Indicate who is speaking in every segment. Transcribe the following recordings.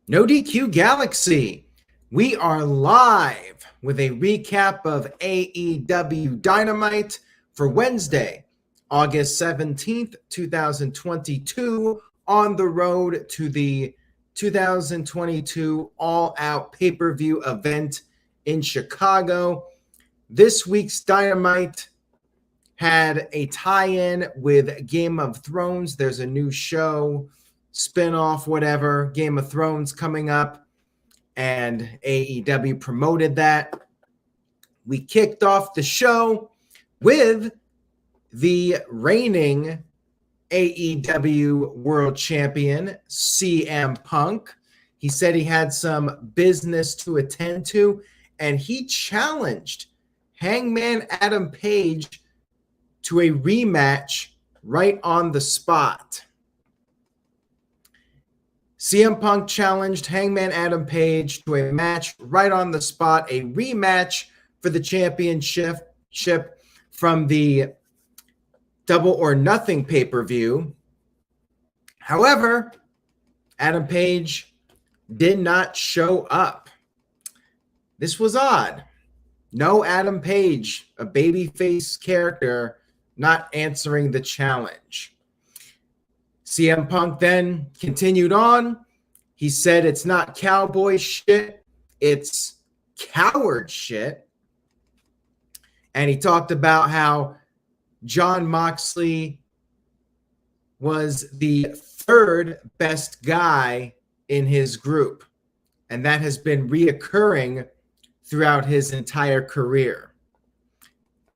Speaker 1: No DQ Galaxy. We are live with a recap of AEW Dynamite for Wednesday, August 17th, 2022, on the road to the 2022 All Out pay-per-view event in Chicago. This week's Dynamite had a tie-in with Game of Thrones. There's a new show, spin-off, whatever, Game of Thrones coming up, and AEW promoted that. We kicked off the show with the reigning AEW World Champion, CM Punk. He said he had some business to attend to, and he challenged Hangman Adam Page to a rematch right on the spot. CM Punk challenged Hangman Adam Page to a match right on the spot, a rematch for the championship from the Double or Nothing pay-per-view. However, Adam Page did not show up. This was odd. No Adam Page, a babyface character, not answering the challenge. CM Punk then continued on. He said it's not cowboy shit, it's coward shit. And he talked about how Jon Moxley was the third best guy in his group. And that has been reoccurring throughout his entire career.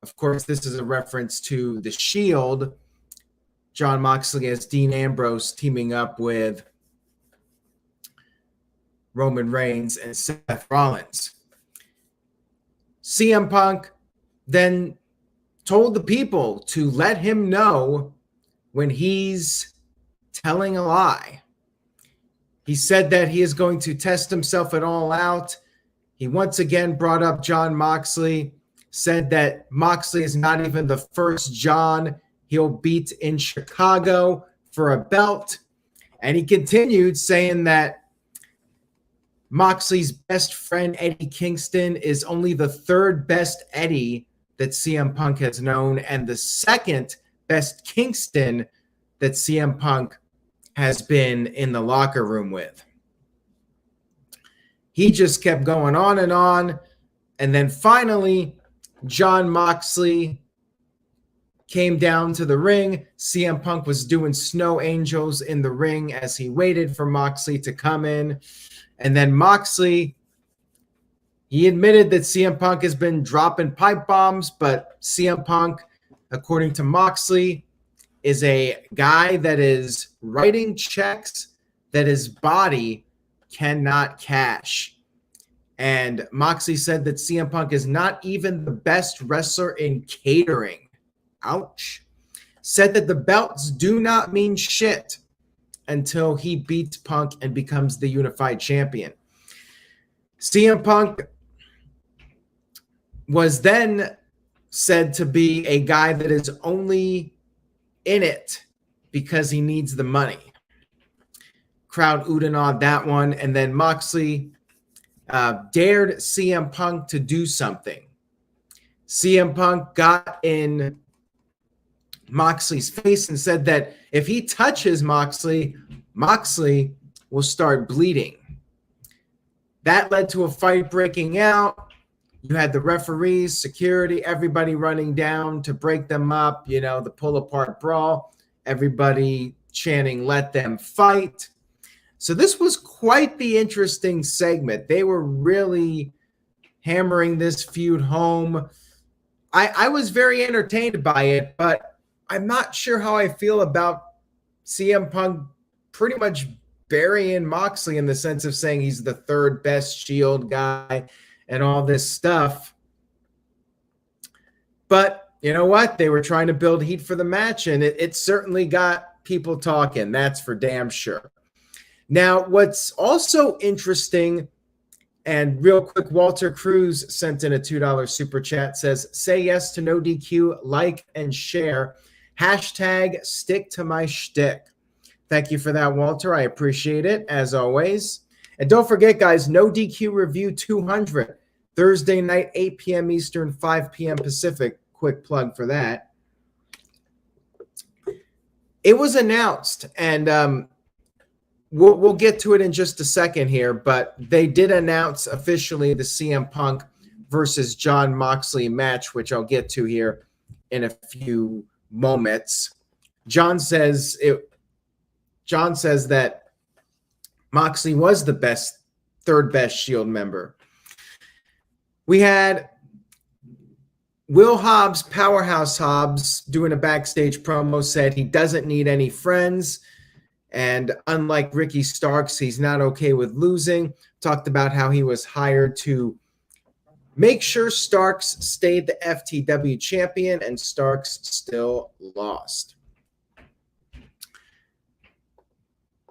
Speaker 1: Of course, this is a reference to The Shield. Jon Moxley as Dean Ambrose teaming up with Roman Reigns and Seth Rollins. CM Punk then told the people to let him know when he's telling a lie. He said that he is going to test himself at All Out. He once again brought up Jon Moxley, said that Moxley is not even the first Jon he'll beat in Chicago for a belt. And he continued saying that Moxley's best friend, Eddie Kingston, is only the third best Eddie that CM Punk has known and the second best Kingston that CM Punk has been in the locker room with. He just kept going on. And then finally, Jon Moxley came down to the ring. CM Punk was doing snow angels in the ring as he waited for Moxley to come in. And then Moxley, he admitted that CM Punk has been dropping pipe bombs, but CM Punk, according to Moxley, is a guy that is writing checks that his body cannot cash. And Moxley said that CM Punk is not even the best wrestler in catering. Ouch. Said that the belts do not mean shit until he beats Punk and becomes the unified champion. CM Punk was then said to be a guy that is only in it because he needs the money. Crowd oohed and awed that one. And then Moxley dared CM Punk to do something. CM Punk got in Moxley's face and said that if he touches Moxley, Moxley will start bleeding. That led to a fight breaking out. You had the referees, security, everybody running down to break them up, the pull-apart brawl, everybody chanting, "Let them fight." So this was quite the interesting segment. They were really hammering this feud home. I was very entertained by it, but I'm not sure how I feel about CM Punk pretty much burying Moxley in the sense of saying he's the third best Shield guy and all this stuff. But you know what? They were trying to build heat for the match, and it certainly got people talking. That's for damn sure. Now, what's also interesting, and real quick, Walter Cruz sent in a $2 super chat, says, "Say yes to no DQ, like and share. Hashtag stick to my shtick." Thank you for that, Walter. I appreciate it, as always. And don't forget, guys, No DQ Review 200, Thursday night, 8 p.m. Eastern, 5 p.m. Pacific. Quick plug for that. It was announced, and we'll get to it in just a second here, but they did announce officially the CM Punk versus Jon Moxley match, which I'll get to here in a few moments. John says that Moxley was the third best Shield member. We had Will Hobbs, Powerhouse Hobbs, doing a backstage promo, said he doesn't need any friends. And unlike Ricky Starks, he's not okay with losing. Talked about how he was hired to make sure Starks stayed the FTW champion, and Starks still lost.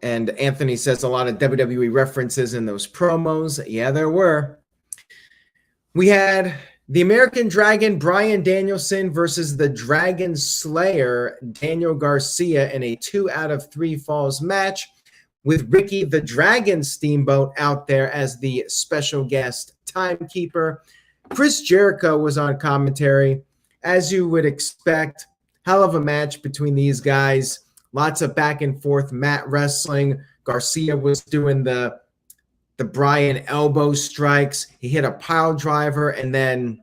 Speaker 1: And Anthony says a lot of WWE references in those promos. Yeah, there were. We had the American Dragon, Bryan Danielson, versus the Dragon Slayer, Daniel Garcia, in a 2 out of 3 falls match, with Ricky the Dragon Steamboat out there as the special guest timekeeper. Chris Jericho was on commentary. As you would expect, hell of a match between these guys. Lots of back and forth mat wrestling. Garcia was doing the Bryan elbow strikes. He hit a pile driver, and then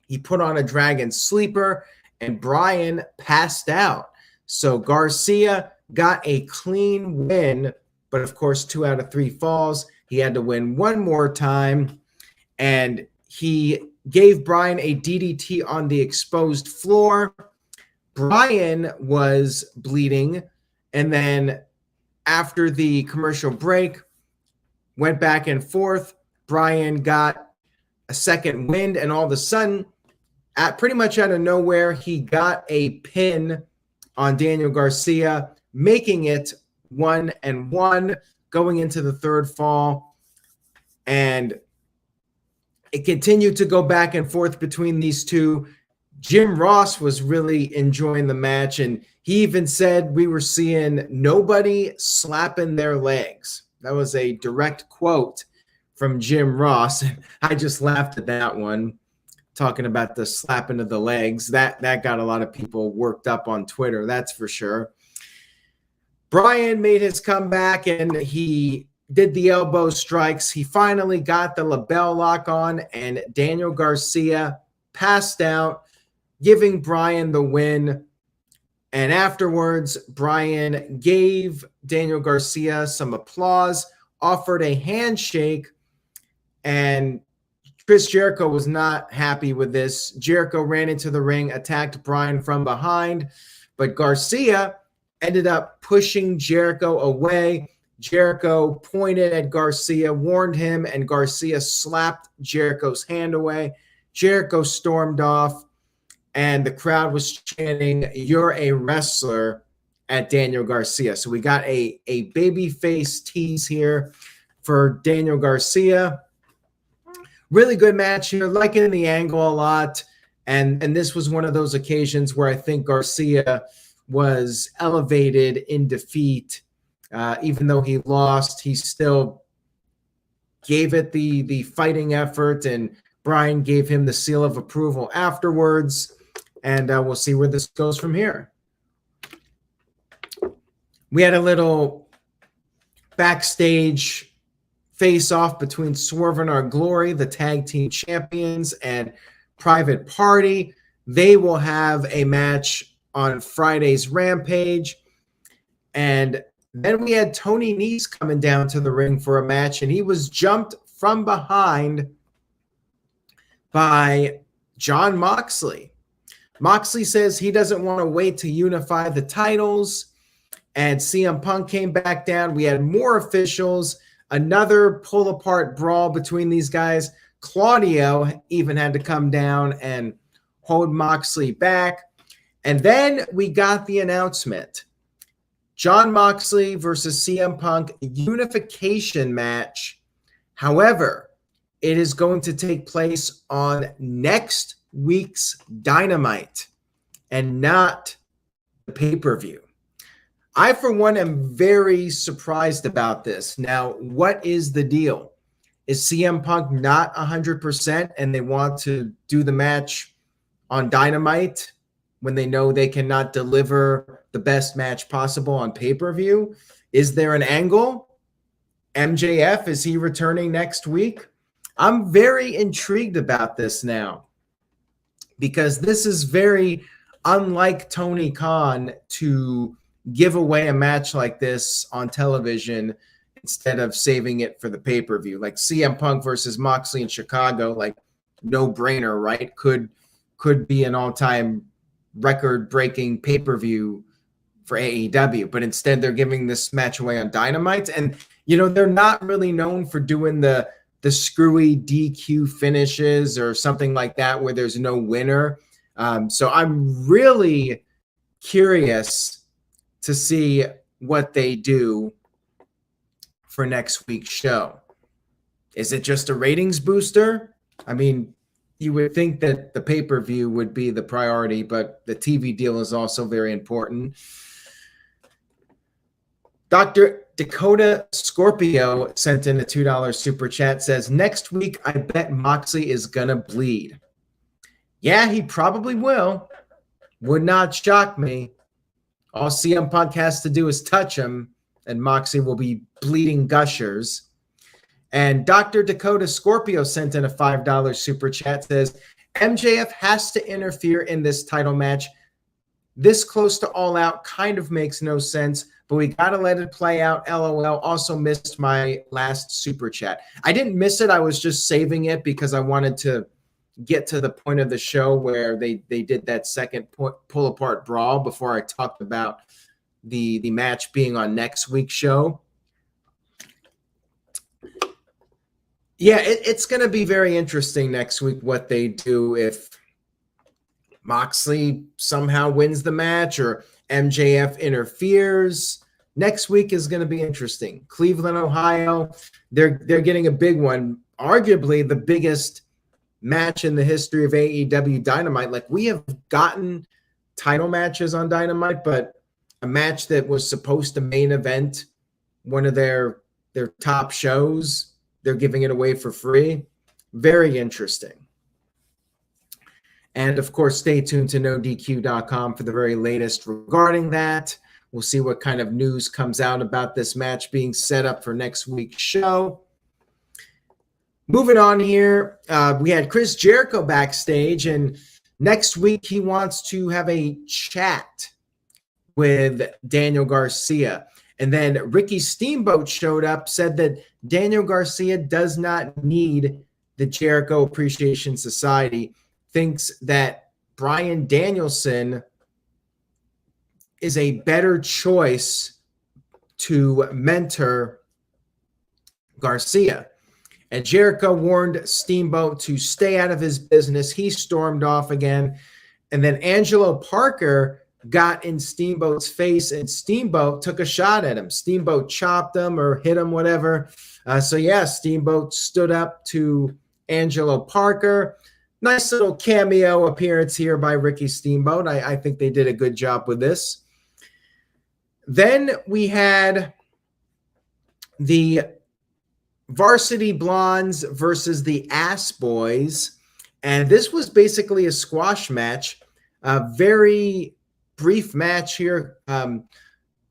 Speaker 1: he put on a dragon sleeper, and Bryan passed out. So Garcia got a clean win, but of course, 2 out of 3 falls. He had to win one more time, and he gave Bryan a DDT on the exposed floor. Bryan was bleeding, and then after the commercial break, went back and forth. Bryan got a second wind, and all of a sudden, pretty much out of nowhere, he got a pin on Daniel Garcia, making it 1-1 going into the third fall. And it continued to go back and forth between these two. Jim Ross was really enjoying the match, and he even said we were seeing nobody slapping their legs. That was a direct quote from Jim Ross. I just laughed at that one, talking about the slapping of the legs. That got a lot of people worked up on Twitter, that's for sure. Bryan made his comeback, and he did the elbow strikes. He finally got the label lock on, and Daniel Garcia passed out, giving Bryan the win. And afterwards, Bryan gave Daniel Garcia some applause, offered a handshake, and Chris Jericho was not happy with this. Jericho ran into the ring, attacked Bryan from behind, but Garcia ended up pushing Jericho away. Jericho pointed at Garcia, warned him, and Garcia slapped Jericho's hand away. Jericho stormed off, and the crowd was chanting, "You're a wrestler," at Daniel Garcia. So we got a babyface tease here for Daniel Garcia. Really good match here, liking the angle a lot. And this was one of those occasions where I think Garcia was elevated in defeat. Even though he lost, he still gave it the fighting effort, and Bryan gave him the seal of approval afterwards. And we'll see where this goes from here. We had a little backstage face-off between Swerve and Our Glory, the tag team champions, and Private Party. They will have a match on Friday's Rampage. And then we had Tony Nese coming down to the ring for a match, and he was jumped from behind by Jon Moxley. Moxley says he doesn't want to wait to unify the titles, and CM Punk came back down. We had more officials, another pull-apart brawl between these guys. Claudio even had to come down and hold Moxley back. And then we got the announcement. Jon Moxley versus CM Punk unification match. However, it is going to take place on next week's Dynamite and not the pay-per-view. I, for one, am very surprised about this. Now, what is the deal? Is CM Punk not 100% and they want to do the match on Dynamite when they know they cannot deliver the best match possible on pay-per-view? Is there an angle? MJF, is he returning next week? I'm very intrigued about this now because this is very unlike Tony Khan to give away a match like this on television instead of saving it for the pay-per-view. Like CM Punk versus Moxley in Chicago, like no brainer, right? Could be an all-time record-breaking pay-per-view for AEW, but instead they're giving this match away on Dynamite. And, you know, they're not really known for doing the screwy DQ finishes or something like that where there's no winner. So I'm really curious to see what they do for next week's show. Is it just a ratings booster? I mean, you would think that the pay-per-view would be the priority, but the TV deal is also very important. Dr. Dakota Scorpio sent in a $2 super chat, says, next week, I bet Moxley is going to bleed. Yeah, he probably will. Would not shock me. All CM Punk has to do is touch him, and Moxley will be bleeding gushers. And Dr. Dakota Scorpio sent in a $5 super chat, says, MJF has to interfere in this title match. This close to All Out kind of makes no sense, but we got to let it play out. LOL. Also missed my last super chat. I didn't miss it. I was just saving it because I wanted to get to the point of the show where they did that second pull apart brawl before I talked about the match being on next week's show. Yeah, it's going to be very interesting next week what they do if Moxley somehow wins the match or MJF interferes. Next week is going to be interesting. Cleveland, Ohio, they're getting a big one, arguably the biggest match in the history of AEW Dynamite. Like, we have gotten title matches on Dynamite, but a match that was supposed to main event one of their top shows, they're giving it away for free. Very interesting. And, of course, stay tuned to NoDQ.com for the very latest regarding that. We'll see what kind of news comes out about this match being set up for next week's show. Moving on here, we had Chris Jericho backstage, and next week he wants to have a chat with Daniel Garcia. And then Ricky Steamboat showed up, said that Daniel Garcia does not need the Jericho Appreciation Society, thinks that Bryan Danielson is a better choice to mentor Garcia. And Jericho warned Steamboat to stay out of his business. He stormed off again. And then Angelo Parker got in Steamboat's face, and Steamboat took a shot at him. Steamboat chopped him or hit him, whatever. Steamboat stood up to Angelo Parker. Nice little cameo appearance here by Ricky Steamboat. I think they did a good job with this. Then we had the Varsity Blondes versus the Ass Boys. And this was basically a squash match. A very brief match here.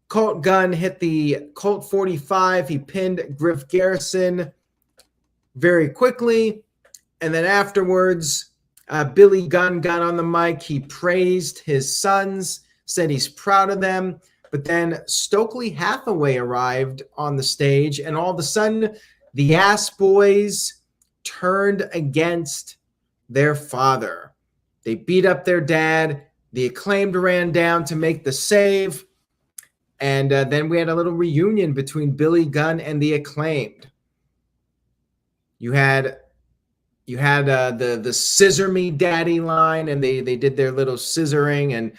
Speaker 1: Colt Gunn hit the Colt 45. He pinned Griff Garrison very quickly. And then afterwards, Billy Gunn got on the mic. He praised his sons, said he's proud of them. But then Stokely Hathaway arrived on the stage, and all of a sudden, the Ass Boys turned against their father. They beat up their dad. The Acclaimed ran down to make the save. And then we had a little reunion between Billy Gunn and the Acclaimed. You had the scissor me daddy line, and they did their little scissoring, and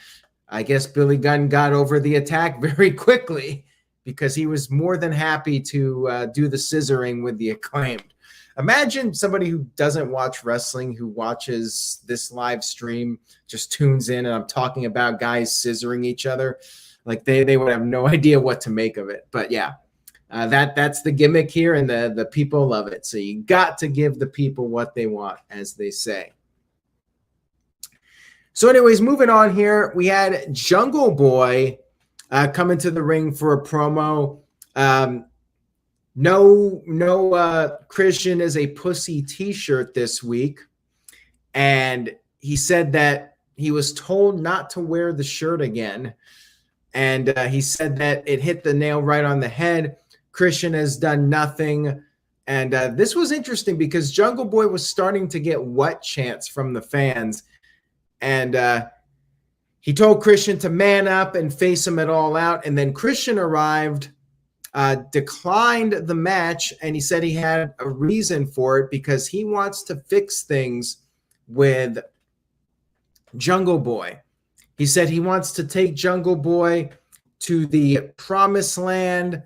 Speaker 1: I guess Billy Gunn got over the attack very quickly because he was more than happy to do the scissoring with the Acclaimed. Imagine somebody who doesn't watch wrestling, who watches this live stream, just tunes in, and I'm talking about guys scissoring each other. Like they would have no idea what to make of it. But yeah, that's the gimmick here, and the people love it. So you got to give the people what they want, as they say. So anyways, moving on here, we had Jungle Boy come into the ring for a promo. No Christian is a pussy t-shirt this week. And he said that he was told not to wear the shirt again. And he said that it hit the nail right on the head. Christian has done nothing. And this was interesting because Jungle Boy was starting to get what chants from the fans. And he told Christian to man up and face him at All Out. And then Christian arrived, declined the match, and he said he had a reason for it because he wants to fix things with Jungle Boy. He said he wants to take Jungle Boy to the promised land,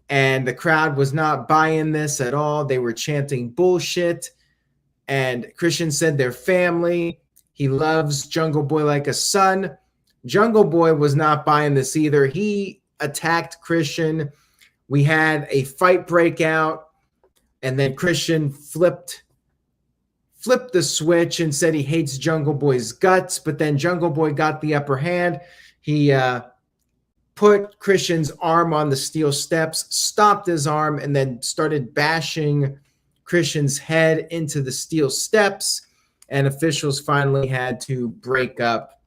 Speaker 1: and the crowd was not buying this at all. They were chanting bullshit. And Christian said they're family. He loves Jungle Boy like a son. Jungle Boy was not buying this either. He attacked Christian. We had a fight breakout, and then Christian flipped the switch and said he hates Jungle Boy's guts, but then Jungle Boy got the upper hand. He put Christian's arm on the steel steps, stopped his arm, and then started bashing Christian's head into the steel steps, and officials finally had to break up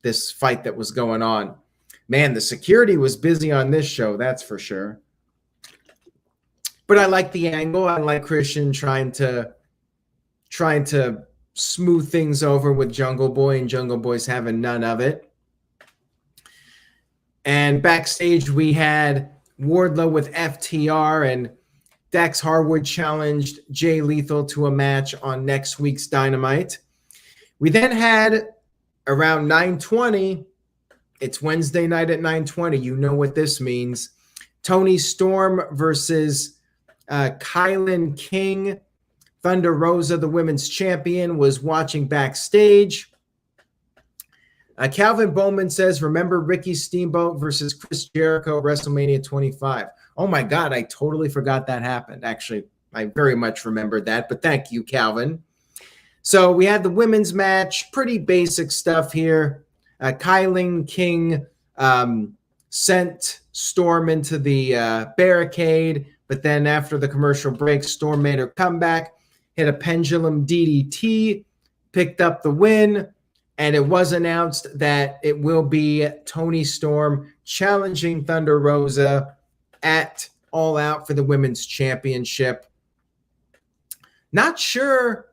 Speaker 1: this fight that was going on. Man, the security was busy on this show, that's for sure. But I like the angle. I like Christian trying to smooth things over with Jungle Boy, and Jungle Boy's having none of it. And backstage, we had Wardlow with FTR, and Dax Harwood challenged Jay Lethal to a match on next week's Dynamite. We then had around 9:20. It's Wednesday night at 9:20. You know what this means. Toni Storm versus Kylan King. Thunder Rosa, the women's champion, was watching backstage. Calvin Bowman says, remember Ricky Steamboat versus Chris Jericho, WrestleMania 25. Oh my God, I totally forgot that happened. Actually, I very much remembered that, but thank you, Calvin. So we had the women's match, pretty basic stuff here. Kylan King sent Storm into the barricade, but then after the commercial break, Storm made her comeback, hit a pendulum DDT, picked up the win, and it was announced that it will be Toni Storm challenging Thunder Rosa at All Out for the Women's Championship. Not sure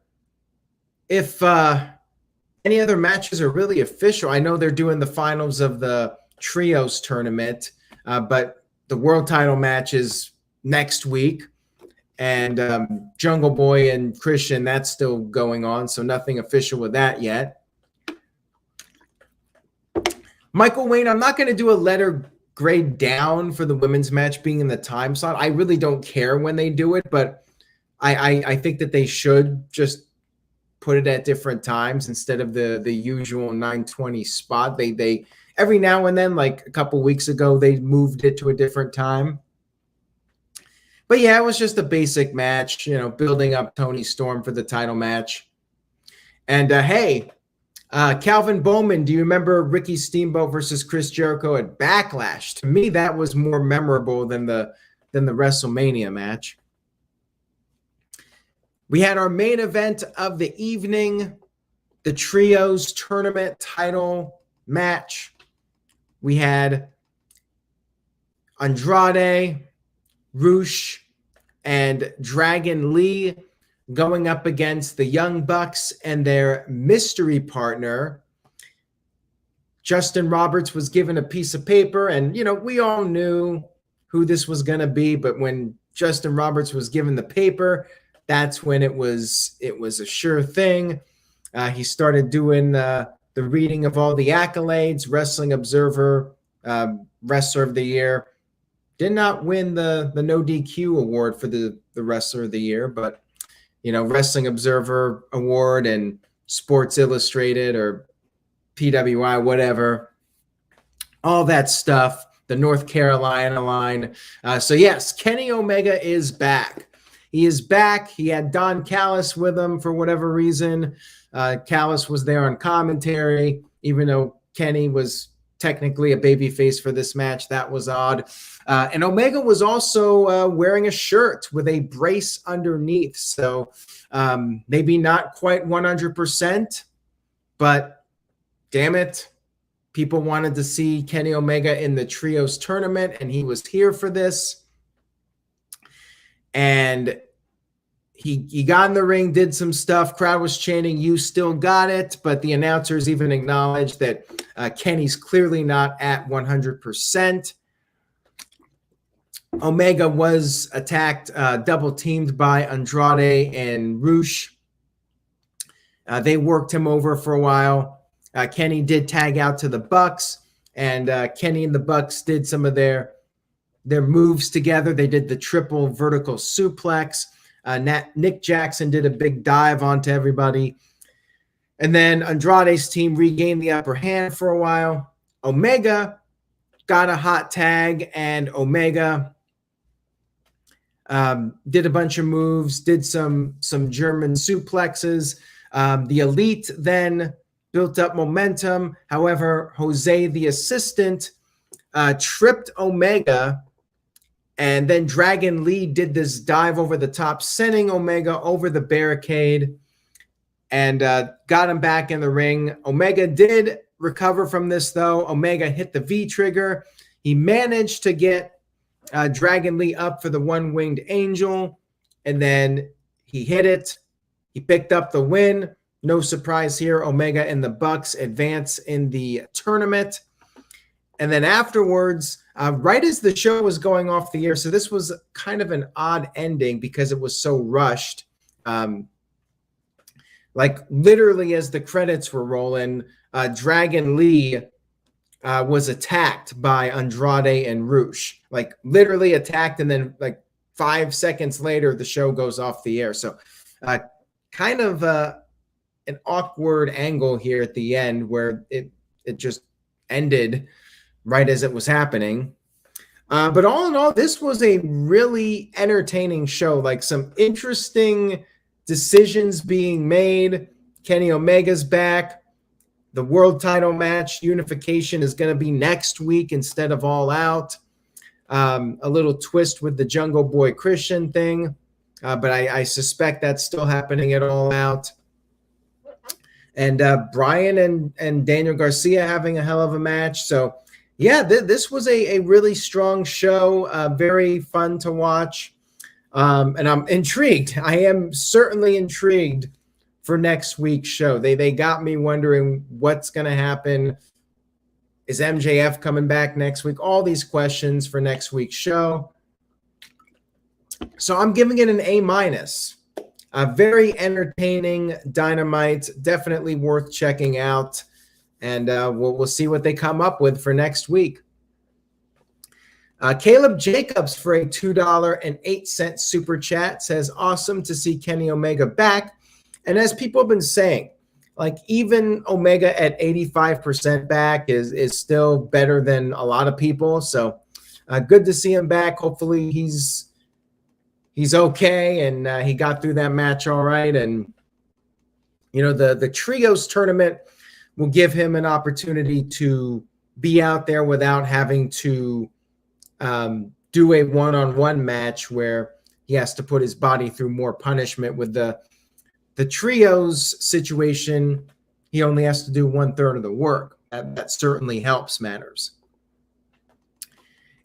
Speaker 1: if any other matches are really official. I know they're doing the finals of the Trios tournament, but the world title match is next week. And Jungle Boy and Christian, that's still going on, so nothing official with that yet. Michael Wayne, I'm not going to do a letter grade down for the women's match being in the time slot. I really don't care when they do it, but I think that they should just put it at different times instead of the usual 9:20 spot. They every now and then, like a couple weeks ago, they moved it to a different time. But yeah, it was just a basic match, building up Toni Storm for the title match. And hey, Calvin Bowman, do you remember Ricky Steamboat versus Chris Jericho at Backlash? To me, that was more memorable than the WrestleMania match. We had our main event of the evening, the Trios Tournament title match. We had Andrade, Rush, and Dragon Lee going up against the Young Bucks and their mystery partner. Justin Roberts was given a piece of paper, and we all knew who this was going to be, but when Justin Roberts was given the paper, that's when it was a sure thing. He started doing the reading of all the accolades. Wrestling Observer, Wrestler of the Year. Did not win the No DQ award for the Wrestler of the Year, but Wrestling Observer Award and Sports Illustrated or PWI, whatever. all that stuff, the North Carolina line. So yes, Kenny Omega is back. He is back. He had Don Callis with him for whatever reason. Callis was there on commentary, even though Kenny was technically a babyface for this match. That was odd. And Omega was also wearing a shirt with a brace underneath. So maybe not quite 100%, but damn it. People wanted to see Kenny Omega in the Trios tournament, and he was here for this. And he got in the ring, did some stuff. Crowd was chanting, "You still got it." But the announcers even acknowledged that Kenny's clearly not at 100%. Omega was attacked, double teamed by Andrade and Rush. They worked him over for a while. Kenny did tag out to the Bucks, and Kenny and the Bucks did some of their moves together. They did the triple vertical suplex. Nick Jackson did a big dive onto everybody. And then Andrade's team regained the upper hand for a while. Omega got a hot tag, and Omega did a bunch of moves, did some German suplexes. The Elite then built up momentum. However, Jose, the assistant, tripped Omega, and then Dragon Lee did this dive over the top, sending Omega over the barricade, and got him back in the ring. Omega did recover from this, though. Omega hit the V-trigger. He managed to get Dragon Lee up for the one-winged angel, and then he hit it. He picked up the win. No surprise here. Omega and the Bucks advance in the tournament. And then afterwards, right as the show was going off the air, so this was kind of an odd ending because it was so rushed. Like literally as the credits were rolling, Dragon Lee was attacked by Andrade and Rush. Like literally attacked, and then like 5 seconds later, the show goes off the air. So kind of an awkward angle here at the end where it just ended right as it was happening. But all in all, this was a really entertaining show. Like some interesting decisions being made. Kenny Omega's back. The world title match, Unification, is going to be next week instead of All Out. A little twist with the Jungle Boy Christian thing. But I suspect that's still happening at All Out. And Bryan and Daniel Garcia having a hell of a match. So, yeah, this was a really strong show. Very fun to watch. And I'm intrigued. I am certainly intrigued for next week's show. They got me wondering what's going to happen. Is MJF coming back next week? All these questions for next week's show. So I'm giving it an A-. A very entertaining Dynamite, definitely worth checking out, and we'll see what they come up with for next week. Caleb Jacobs for a $2.08 super chat says, awesome to see Kenny Omega back. And as people have been saying, like even Omega at 85% back is still better than a lot of people. So good to see him back. Hopefully he's okay, and he got through that match all right. And, you know, the Trios tournament will give him an opportunity to be out there without having to do a one-on-one match where he has to put his body through more punishment. With the Trios situation, he only has to do 1/3 of the work. That certainly helps matters.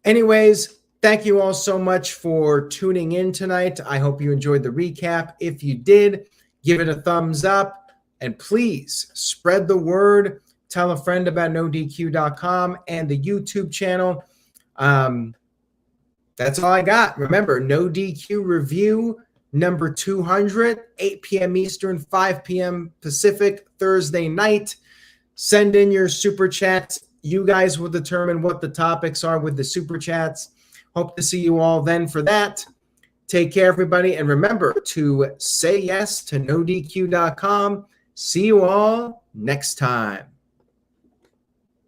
Speaker 1: Anyways, thank you all so much for tuning in tonight. I hope you enjoyed the recap. If you did, give it a thumbs up, and please spread the word. Tell a friend about NoDQ.com and the YouTube channel. That's all I got. Remember, No DQ review number 200, 8 p.m. Eastern, 5 p.m. Pacific, Thursday night. Send in your super chats. You guys will determine what the topics are with the super chats. Hope to see you all then for that. Take care, everybody. And remember to say yes to NoDQ.com. See you all next time.